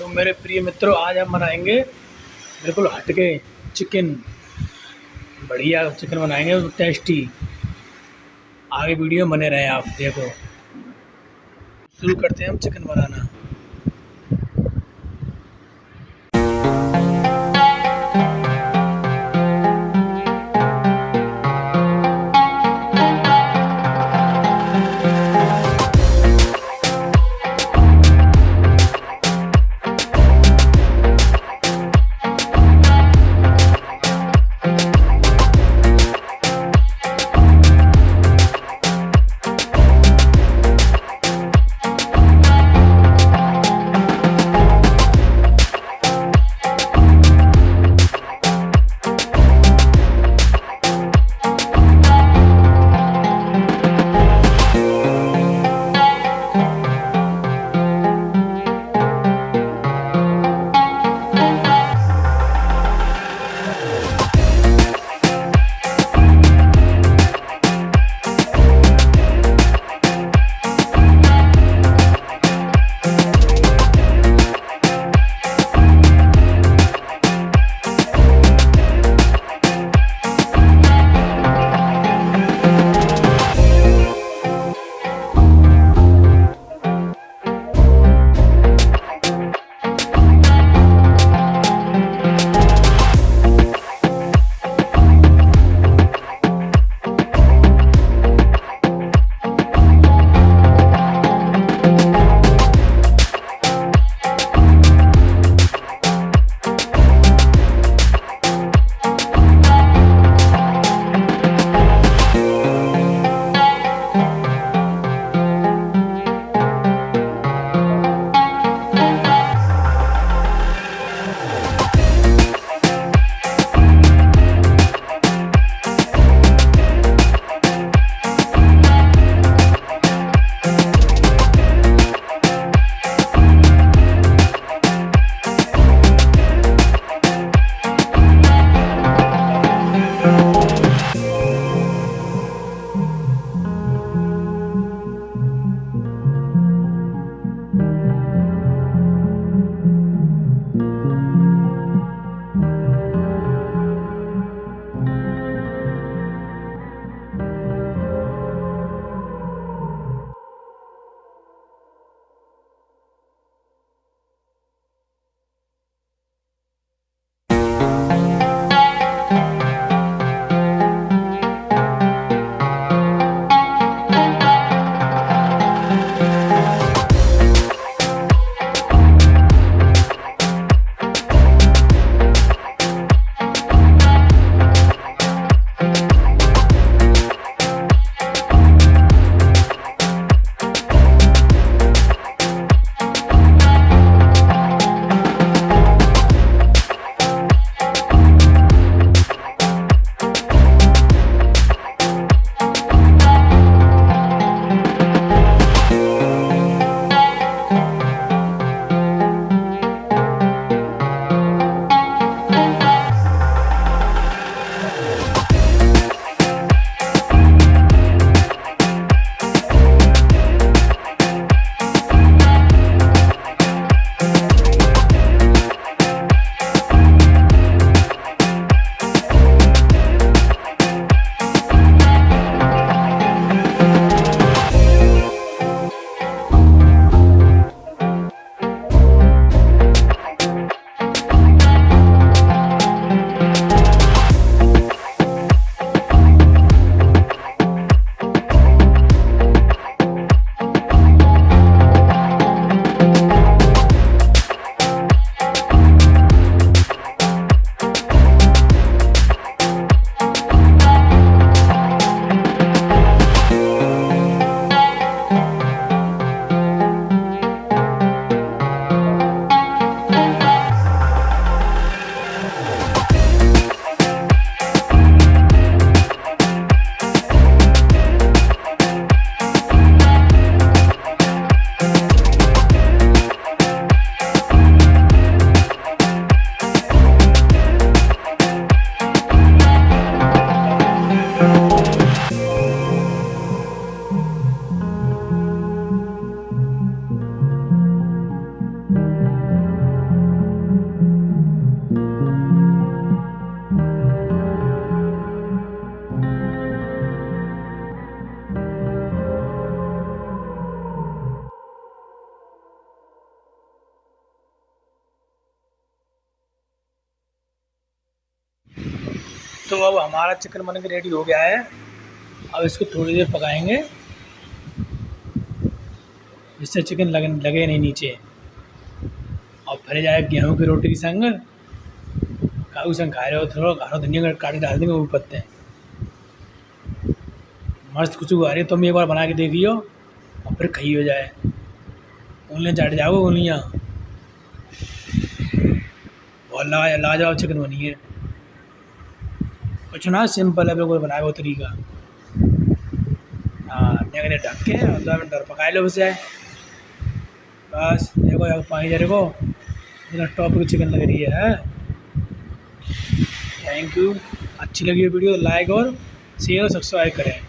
तो मेरे प्रिय मित्रों, आज हम बनाएंगे बिल्कुल हटके चिकन। बढ़िया चिकन बनाएंगे, टेस्टी। आगे वीडियो बने रहे, आप देखो। शुरू करते हैं हम चिकन बनाना। तो अब हमारा चिकन बन के रेडी हो गया है। अब इसको थोड़ी देर पकाएंगे जिससे चिकन लगे नहीं नीचे। और फिर जाए गेहूँ की रोटी के संग, काऊ संग खा रहे हो, थोड़ा हरा धनिया का काट के डाल देंगे ऊपर पत्ते। मस्त खुशबू आ रही है। तुम एक बार बना के देखियो और फिर खाई हो जाए, उंगलियाँ चाट जाओ उंगलियाँ। बहुत लाजवाब चिकन बनी है। कुछ ना, सिंपल है, बिल्कुल बनाया वो तरीका। हाँ, देखने ढक के और 2 मिनट और पका लो बस। जाए बस, देखो यार पानी जरे को इतना टॉप की चिकन लग रही है। Thank you. अच्छी लगी वीडियो लाइक और शेयर और सब्सक्राइब करें।